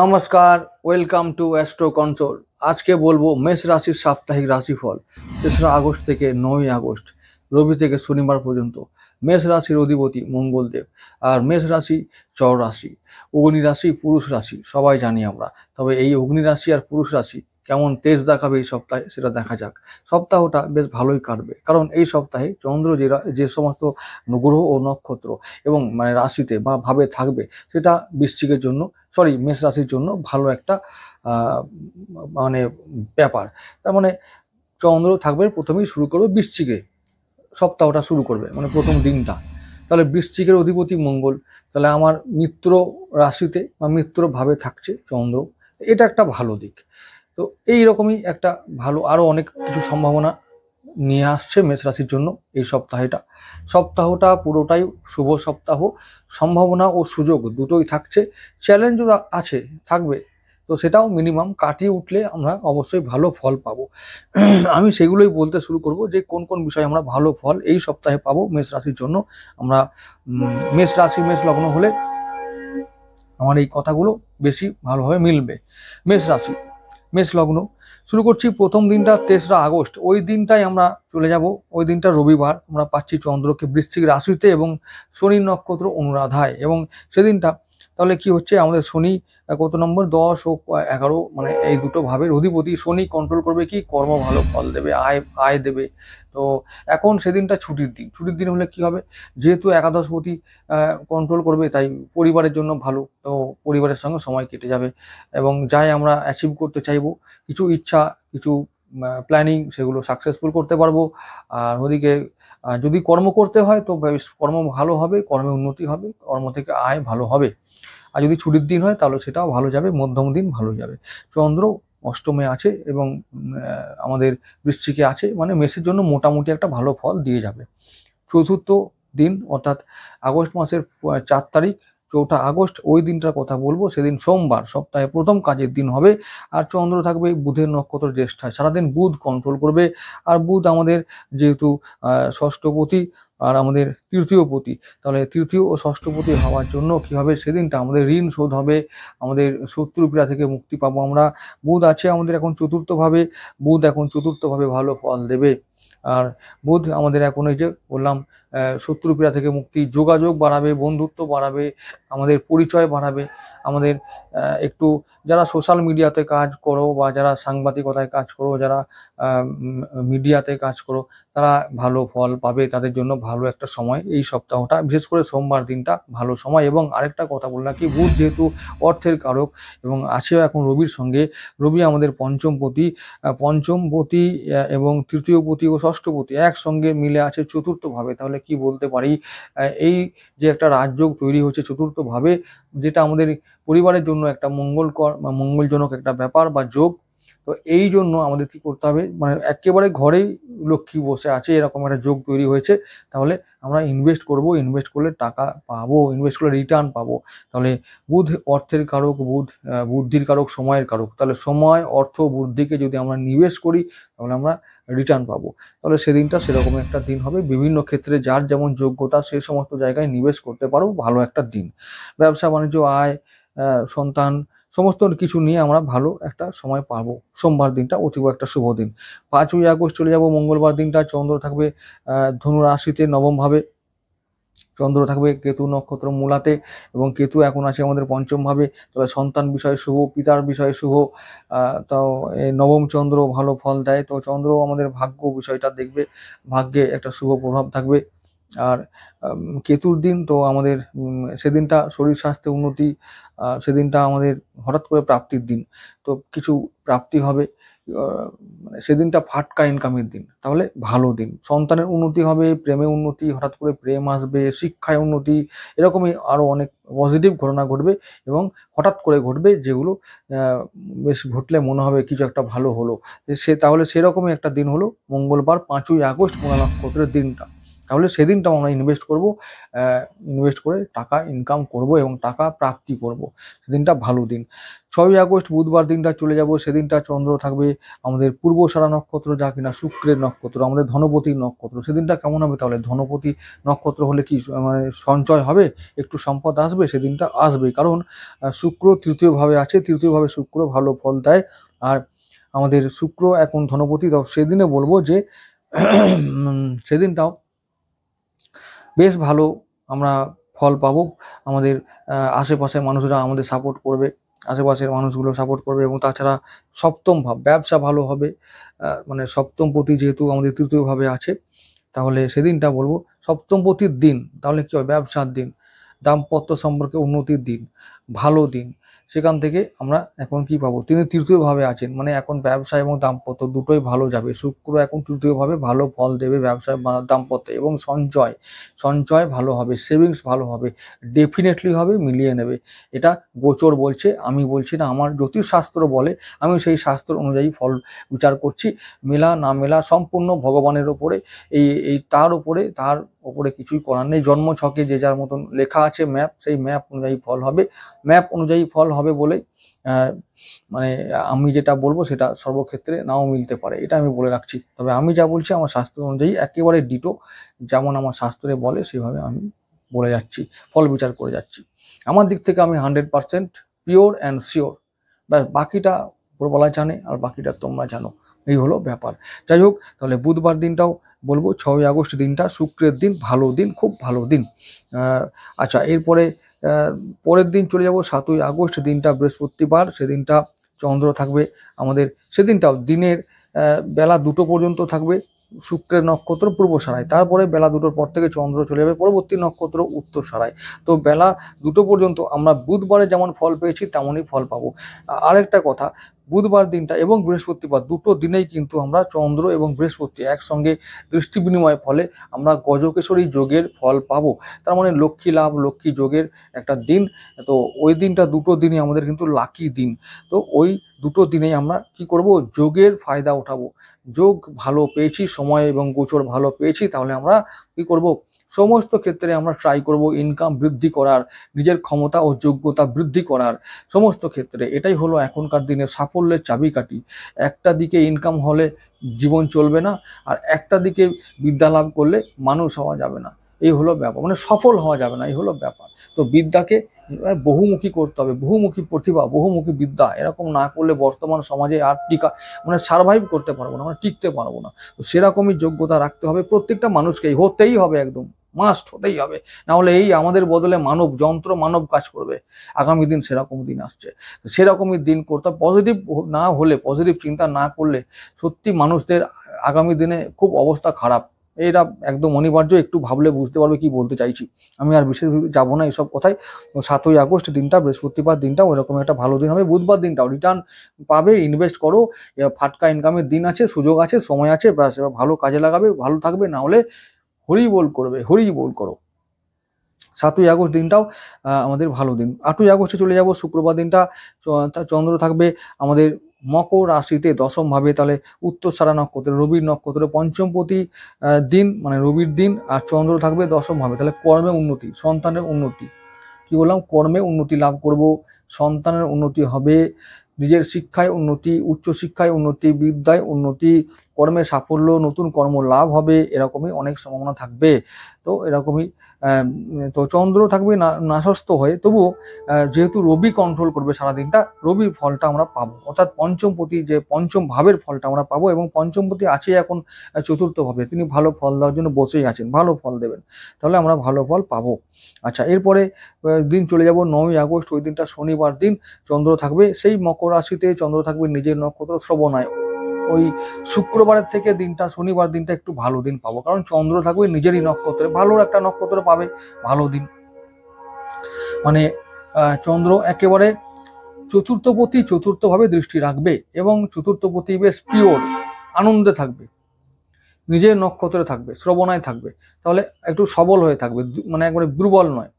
নমস্কার, welcome to astro control. আজকে বলবো মেষ রাশির সাপ্তাহিক রাশিফল 3রা আগস্ট থেকে 9ই আগস্ট, রবি থেকে শনিবার পর্যন্ত। মেষ রাশির অধিপতি মঙ্গলদেব, আর মেষ রাশি চর রাশি, অগ্নি রাশি, পুরুষ রাশি সবাই জানি আমরা। তবে এই অগ্নি রাশি আর পুরুষ রাশি কেমন তেজ দেখাবে এই সপ্তাহে সেটা দেখা যাক। সপ্তাহটা বেশ ভালোই কাটবে, কারণ এই সপ্তাহে চন্দ্র যে সমস্ত গ্রহ ও নক্ষত্র এবং রাশিতে বা ভাবে থাকবে, সেটা বৃশ্চিকের জন্য মেষ রাশির জন্য ভালো একটা মানে ব্যাপার। তার মানে চন্দ্র থাকবে, প্রথমেই শুরু করবে বৃশ্চিকে, সপ্তাহটা শুরু করবে মানে প্রথম দিনটা। তাহলে বৃশ্চিকের অধিপতি মঙ্গল, তাহলে আমার মিত্র রাশিতে বা মিত্র ভাবে থাকছে চন্দ্র, এটা একটা ভালো দিক। তো এই রকমই একটা ভালো আরো অনেক কিছু সম্ভাবনা নিয়ে আসছে মেষ রাশির জন্য এই সপ্তাহটা পুরোটাই শুভ সপ্তাহ। সম্ভাবনা ও সুযোগ দুটোই থাকছে, চ্যালেঞ্জও আছে, থাকবে। তো সেটাও মিনিমাম কাটিয়ে উঠলে আমরা অবশ্যই ভালো ফল পাবো। আমি সেগুলোই বলতে শুরু করব যে কোন কোন বিষয়ে আমরা ভালো ফল এই সপ্তাহে পাবো মেষ রাশির জন্য। আমরা মেষ রাশি মেষ লগ্ন হলে আমার এই কথাগুলো বেশি ভালোভাবে মিলবে। মেষ রাশি মেষ লগ্ন শুরু করছি। প্রথম দিনটা 3রা আগস্ট, ওই দিনটাই আমরা চলে যাব। ওই দিনটা রবিবার, আমরা পাচ্ছি চন্দ্রকে বৃশ্চিক রাশিতে এবং শনি নক্ষত্র অনুরাধায়। এবং সেদিনটা তাহলে কি হচ্ছে, আমাদের শনি কত নম্বর 10 ও 11, মানে এই দুটো ভাবের অধিপতি। শনি কন্ট্রোল করবে কি, কর্ম ভালো ফল দেবে, আয় দেবে। তো এখন সেদিনটা ছুটির দিন হলে কি হবে, যেহেতু একাদশপতি কন্ট্রোল করবে, তাই পরিবারের জন্য ভালো। তো পরিবারের সঙ্গে সময় কেটে যাবে এবং যাই আমরা অ্যাচিভ করতে চাইবো, কিছু ইচ্ছা, কিছু প্ল্যানিং, সেগুলো সাকসেসফুল করতে পারবো। আর ওদিকে যদি কর্ম করতে হয় তো কর্ম ভালো হবে, কর্মে উন্নতি হবে, কর্ম থেকে আয় ভালো হবে। আর যদি ছুটির দিন হয় তাহলে সেটাও ভালো যাবে, মধ্যম দিন ভালো যাবে। চন্দ্র অষ্টমে আছে এবং আমাদের বৃশ্চিকে আছে, মানে মেষের জন্য মোটামুটি একটা ভালো ফল দিয়ে যাবে। চতুর্থ দিন অর্থাৎ আগস্ট মাসের 4 তারিখ, 4ঠা আগস্ট, ওই দিনটার কথা বলবো। সেদিন সোমবার, সপ্তাহে প্রথম কাজের দিন হবে। আর চন্দ্র থাকবে বুধের নক্ষত্র জ্যেষ্ঠায়, সারাদিন বুধ কন্ট্রোল করবে। আর বুধ আমাদের যেহেতু ষষ্ঠপতি আর আমাদের তৃতীয়পতি, তাহলে তৃতীয় ও ষষ্ঠপতি হওয়ার জন্য কি হবে, সেদিনটা আমাদের ঋণ শোধ হবে, আমাদের শত্রু পীড়া থেকে মুক্তি পাবো আমরা। বুধ আছে আমাদের এখন চতুর্থভাবে, বুধ এখন চতুর্থভাবে ভালো ফল দেবে। আর বুধ আমাদের এখন এই যে বললাম, শত্রু পীড়া থেকে মুক্তি, যোগাযোগ বাড়াবে, বন্ধুত্ব বাড়াবে, আমাদের পরিচয় বাড়াবে। আমাদের একটু যারা সোশ্যাল মিডিয়াতে কাজ করো বা যারা সাংবাদিকতায় কাজ করো, যারা মিডিয়াতে কাজ করো, তারা ভালো ফল পাবে। তাদের জন্য ভালো একটা সময় এই সপ্তাহটা, বিশেষ করে সোমবার দিনটা ভালো সময়। এবং আরেকটা কথা বললাম কি, বুধ যেহেতু অর্থের কারক এবং আছেও এখন রবির সঙ্গে, রবি আমাদের পঞ্চমপতি এবং তৃতীয়পতি ও ষষ্ঠপতি একসঙ্গে মিলে আছে চতুর্থভাবে। তাহলে কি বলতে পারি, এই যে একটা রাজযোগ তৈরি হচ্ছে চতুর্থভাবে, যেটা আমাদের পরিবারের জন্য একটা মঙ্গলজনক একটা ব্যাপার বা যোগ। তো এই জন্য আমাদের কি করতে হবে, মানে একেবারে ঘরেই লক্ষ্মী বসে আছে, এরকম একটা যোগ তৈরি হয়েছে। তাহলে আমরা ইনভেস্ট করব, ইনভেস্ট করলে টাকা পাবো, ইনভেস্ট করলে রিটার্ন পাবো। তাহলে বুধ অর্থের কারক, বুধ বুদ্ধির কারক, সময়ের কারক। তাহলে সময়, অর্থ, বুদ্ধিকে যদি আমরা নিবেশ করি তাহলে আমরা রিটার্ন পাবো। তাহলে সেদিনটা সেরকম একটা দিন হবে। বিভিন্ন ক্ষেত্রে যার যেমন যোগ্যতা সেই সমস্ত জায়গায় নিবেশ করতে পারো, ভালো একটা দিন। ব্যবসা বাণিজ্য, আয়, সন্তান, সমস্ত কিছু নিয়ে আমরা ভালো একটা সময় পাবো। সোমবার দিনটা অতীব একটা শুভ দিন। 5ই আগস্ট চলে যাব মঙ্গলবার দিনটা, চন্দ্র থাকবে ধনু রাশিতে নবমভাবে, চন্দ্র থাকবে কেতু নক্ষত্র মূলাতে এবং কেতু এখন আছে আমাদের পঞ্চমভাবে। তাহলে সন্তান বিষয়ে শুভ, পিতার বিষয়ে শুভ। তাও এই নবম চন্দ্র ভালো ফল দেয়। তো চন্দ্র আমাদের ভাগ্য বিষয়টা দেখবে, ভাগ্যে একটা শুভ প্রভাব থাকবে। আর কেতুর দিন তো আমাদের সেদিনটা শরীর স্বাস্থ্যে উন্নতি, সেদিনটা আমাদের হঠাৎ করে প্রাপ্তির দিন, তো কিছু প্রাপ্তি হবে। মানে সেদিনটা ফাটকা ইনকামের দিন, তাহলে ভালো দিন। সন্তানের উন্নতি হবে, প্রেমে উন্নতি, হঠাৎ করে প্রেম আসবে, শিক্ষায় উন্নতি, এরকমই আরও অনেক পজিটিভ ঘটনা ঘটবে এবং হঠাৎ করে ঘটবে, যেগুলো বেশ ঘটলে মনে হবে কিছু একটা ভালো হলো। তাহলে সেরকমই একটা দিন হলো মঙ্গলবার 5ই আগস্ট মূলা নক্ষত্রের দিনটা। তাহলে সেদিনটাও আমরা ইনভেস্ট করব, ইনভেস্ট করে টাকা ইনকাম করব এবং টাকা প্রাপ্তি করব। সেদিনটা ভালো দিন। 6ই আগস্ট বুধবার দিনটা চলে যাব, সেদিনটা চন্দ্র থাকবে আমাদের পূর্বসারা নক্ষত্র, যা কিনা শুক্রের নক্ষত্র, আমাদের ধনপতির নক্ষত্র। সেদিনটা কেমন হবে তাহলে? ধনপতি নক্ষত্র হলে কি মানে সঞ্চয় হবে, একটু সম্পদ আসবে? সেদিনটা আসবে, কারণ শুক্র তৃতীয় ভাবে আছে, তৃতীয় ভাবে শুক্র ভালো ফল দেয়। আর আমাদের শুক্র এখন ধনপতি, তো সেদিনে বলবো যে সেদিনটাও বেশ ভালো আমরা ফল পাবো। আমাদের আশেপাশের মানুষরা আমাদের সাপোর্ট করবে, আশেপাশের মানুষগুলো সাপোর্ট করবে। এবং তাছাড়া সপ্তম ভাব, ব্যবসা ভালো হবে। মানে সপ্তমপতি যেহেতু আমাদের তৃতীয়ভাবে আছে, তাহলে সেদিনটা বলবো সপ্তমপতির দিন। তাহলে কি হয়? ব্যবসার দিন, দাম্পত্য সম্পর্কে উন্নতির দিন, ভালো দিন। সেখান থেকে আমরা এখন কি পাবো? তিনি তৃতীয়ভাবে আছেন, মানে এখন ব্যবসা এবং দাম্পত্য দুটোই ভালো যাবে। শুক্র এখন তৃতীয়ভাবে ভালো ফল দেবে ব্যবসায় বা দাম্পত্যে। এবং সঞ্চয় ভালো হবে, সেভিংস ভালো হবে, ডেফিনেটলি হবে, মিলিয়ে নেবে। এটা গোচর বলছে, আমি বলছি না, আমার জ্যোতিষশাস্ত্র বলে। আমি সেই শাস্ত্র অনুযায়ী ফল বিচার করছি। মেলা না মেলা সম্পূর্ণ ভগবানের ওপরে, তার ওপরে কিছুই করার নেই। জন্ম ছকে যে যার মতন লেখা আছে ম্যাপ, সেই ম্যাপ অনুযায়ী ফল হবে। ম্যাপ অনুযায়ী ফল হবে বলেই মানে আমি যেটা বলবো সেটা সর্বক্ষেত্রে নাও মিলতে পারে, এটা আমি বলে রাখছি। তবে আমি যা বলছি আমার শাস্ত্র অনুযায়ী একেবারে ডিটো, যেমন আমার শাস্ত্রে বলে সেভাবে আমি বলে যাচ্ছি, ফল বিচার করে যাচ্ছি। আমার দিক থেকে আমি 100% পিওর অ্যান্ড শিওর। বাকিটা উপরওয়ালা জানে, আর বাকিটা তোমরা জানো। এই হলো ব্যাপার। যাই হোক, তাহলে বুধবার দিনটাও বলবো 6ই আগস্ট দিনটা শুক্রের দিন, ভালো দিন, খুব ভালো দিন। আচ্ছা, এরপরে পরের দিন চলে যাব 7ই আগস্ট দিনটা বৃহস্পতিবার। সেদিনটা চন্দ্র থাকবে আমাদের, সেদিনটাও দিনের বেলা 2টো পর্যন্ত থাকবে শুক্রের নক্ষত্র পূর্বসারায়। তারপরে বেলা 2টোর পর থেকে চন্দ্র চলে যাবে পরবর্তী নক্ষত্র উত্তরসারায়। তো বেলা 2টো পর্যন্ত আমরা বুধবারে যেমন ফল পেয়েছি তেমনই ফল পাবো। আরেকটা কথা, বুধবার দিনটা এবং বৃহস্পতিবার দুটো দিনেই কিন্তু আমরা চন্দ্র এবং বৃহস্পতি একসঙ্গে দৃষ্টি বিনিময় ফলে আমরা গজকেশরী যোগের ফল পাবো। তার মানে লক্ষ্মী লাভ, লক্ষ্মী যোগের একটা দিন। তো ওই দিনটা, দুটো দিনই আমাদের কিন্তু লাকি দিন। তো ওই দুটো দিনেই আমরা কি করব? যোগের ফায়দা উঠাবো। যোগ ভালো পেয়েছি, সময় এবং গোচর ভালো পেয়েছি, তাহলে আমরা কি করব? সমস্ত ক্ষেত্রে আমরা ট্রাই করব ইনকাম বৃদ্ধি করার, নিজের ক্ষমতা ও যোগ্যতা বৃদ্ধি করার। সমস্ত ক্ষেত্রে এটাই হলো এখনকার দিনে সাফল্যের চাবিকাঠি। একটা দিকে ইনকাম হলে জীবন চলবে না, আর একটা দিকে বিদ্যা লাভ করলে মানুষ হওয়া যাবে না। এই হলো ব্যাপার, মানে সফল হওয়া যাবে না, এই হলো ব্যাপার। তো বিদ্যাকে বহুমুখী করতে হবে, বহুমুখী প্রতিভা, বহুমুখী বিদ্যা। এরকম না করলে বর্তমান সমাজে আর মানে সারভাইভ করতে পারবো না, মানে টিকতে পারবো না। তো সেরকমই যোগ্যতা রাখতে হবে প্রত্যেকটা মানুষকেই, হতেই হবে, একদম মাস্ট হতেই হবে। না হলে এই আমাদের বদলে যন্ত্র মানব কাজ করবে। আগামী দিন সেরকম দিন আসছে, সেরকমই দিন করতে, পজিটিভ না হলে, পজিটিভ চিন্তা না করলে সত্যি মানুষদের আগামী দিনে খুব অবস্থা খারাপ। এটা একদম অনিবার্য, একটু ভাবলে বুঝতে পারবে কি বলতে চাইছি। আমি আর বিশেষ যাবো না এসব কথায়। 7ই আগস্ট দিনটা বৃহস্পতিবার দিনটা ওইরকম একটা ভালো দিন হবে। বুধবার দিনটাও রিটার্ন পাবে, ইনভেস্ট করো, ফাটকা ইনকামের দিন আছে, সুযোগ আছে, সময় আছে, ব্যাস এবার ভালো কাজে লাগাবে, ভালো থাকবে। না হলে হরি বল করবে, হরি বল করো। 7ই আগস্ট দিনটাও আমাদের ভালো দিন। 8ই আগস্টে চলে যাব শুক্রবার দিনটা, চন্দ্র থাকবে আমাদের মকর রাশিতে 10ম ভাবে। তাহলে উত্তরসারা নক্ষত্রে, রবির নক্ষত্র, পঞ্চমপতি দিন, মানে রবির দিন, আর চন্দ্র থাকবে 10ম ভাবে। তাহলে কর্মে উন্নতি, সন্তানের উন্নতি, কি বললাম? কর্মে উন্নতি লাভ করব, সন্তানের উন্নতি হবে, নিজের শিক্ষায় উন্নতি, উচ্চশিক্ষায় উন্নতি, বিদ্যায় উন্নতি, কর্মে সাফল্য, নতুন কর্ম লাভ হবে, এরকমই অনেক সম্ভাবনা থাকবে। তো এরকমই তো চন্দ্র থাকবে নাশস্ত হয়ে, তবুও যেহেতু রবি কন্ট্রোল করবে সারাদিনটা, রবির ফলটা আমরা পাবো, অর্থাৎ পঞ্চমপতি যে পঞ্চম ভাবের ফলটা আমরা পাবো। এবং পঞ্চমপতি আছে এখন চতুর্থ ভাবে, তিনি ভালো ফল দেওয়ার জন্য বসেই আছেন, ভালো ফল দেবেন, তাহলে আমরা ভালো ফল পাবো। আচ্ছা, এরপরে দিন চলে যাব 9ই আগস্ট, ওই দিনটা শনিবার দিন, চন্দ্র থাকবে সেই মকর রাশিতে, চন্দ্র থাকবে নিজের নক্ষত্র শ্রবণায়। ওই শুক্রবারের থেকে দিনটা, শনিবার দিনটা একটু ভালো দিন পাবো, কারণ চন্দ্র থাকবে নিজেরই নক্ষত্রে, ভালো একটা নক্ষত্র পাবে, ভালো দিন। মানে চন্দ্র একেবারে চতুর্থভাবে দৃষ্টি রাখবে, এবং চতুর্থপতি বেশ পিওর আনন্দে থাকবে, নিজের নক্ষত্রে থাকবে, শ্রবণায় থাকবে, তাহলে একটু সবল হয়ে থাকবে, মানে একবারে দুর্বল নয়।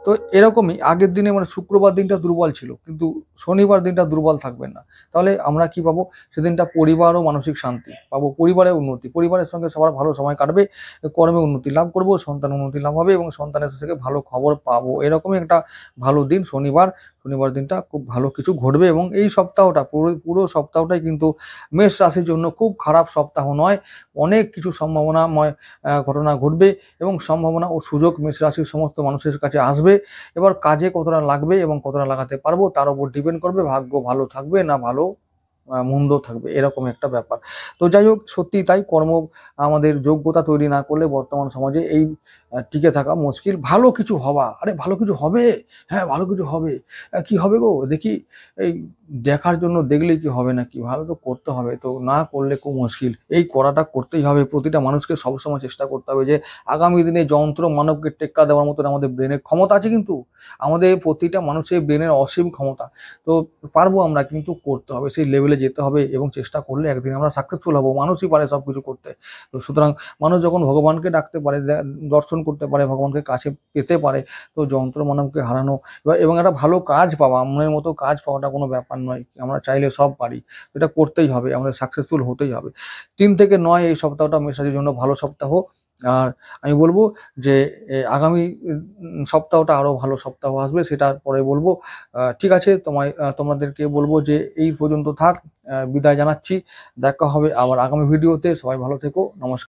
তো এরকমই আগের দিনে মানে শুক্রবার দিনটা দুর্বল ছিল, কিন্তু শনিবার দিনটা দুর্বল থাকবেন না। তাহলে আমরা কি পাবো? সেদিনটা পরিবার ও মানসিক শান্তি পাবো, পরিবারের উন্নতি, পরিবারের সঙ্গে সবার ভালো সময় কাটবে, কর্মে উন্নতি লাভ করবো, সন্তান উন্নতি লাভ হবে এবং সন্তানের থেকে ভালো খবর পাবো। এরকমই একটা ভালো দিন শনিবার। শনিবার দিনটা খুব ভালো কিছু ঘটবে এবং এই সপ্তাহটা পুরো পুরো সপ্তাহটাই কিন্তু মেষ রাশির জন্য খুব খারাপ সপ্তাহ নয়। অনেক কিছু সম্ভাবনাময় ঘটনা ঘটবে এবং সম্ভাবনা ও সুযোগ মেষ রাশির সমস্ত মানুষের কাছে আসবে। এবার কাজে কতটা লাগবে এবং কতটা লাগাতে পারবো তার উপর ডিপেন্ড করবে ভাগ্য ভালো থাকবে না ভালো মন্দ থাকবে, এরকম একটা ব্যাপার। তো যাই হোক, সত্যি তাই, কর্ম আমাদের যোগ্যতা তৈরি না করলে বর্তমান সমাজে এই টিকে থাকা মুশকিল। ভালো কিছু হওয়া, আরে ভালো কিছু হবে, হ্যাঁ ভালো কিছু হবে। কি হবে গো দেখি? এই দেখার জন্য দেখলেই কি হবে নাকি? ভালো তো করতে হবে, তো না করলে খুব মুশকিল। এই করাটা করতেই হবে। প্রতিটা মানুষকে সবসময় চেষ্টা করতে হবে যে আগামী দিনে যন্ত্র মানবকে টেক্কা দেওয়ার মতন আমাদের ব্রেনের ক্ষমতা আছে, কিন্তু আমাদের প্রতিটা মানুষের ব্রেনের অসীম ক্ষমতা। তো পারবো আমরা, কিন্তু করতে হবে, সেই লেভেলে যেতে হবে এবং চেষ্টা করলে একদিন আমরা সাকসেসফুল হব। মানুষই পারে সব কিছু করতে। তো সুতরাং মানুষ যখন ভগবানকে ডাকতে পারে, দর্শন করতে পারে, ভগবানকে কাছে পেতে পারে, তো যন্ত্র মানবকে হারানো এবং একটা ভালো কাজ পাওয়া, মনের মতো কাজ পাওয়াটা কোনো ব্যাপার নয়। আমরা চাইলে সব পারি, এটা করতেই হবে, আমাদের সাকসেসফুল হতেই হবে। ৩ থেকে ৯ এই সপ্তাহটা মেষ রাশির জন্য ভালো সপ্তাহ। আর আমি বলবো যে আগামী সপ্তাহটা আরও ভালো সপ্তাহ আসবে, সেটা পরে বলবো। ঠিক আছে, তোমাদেরকে বলবো যে এই পর্যন্ত থাক। বিদায় জানাচ্ছি। দেখা হবে আবার আগামী ভিডিওতে। সবাই ভালো থেকো। নমস্কার।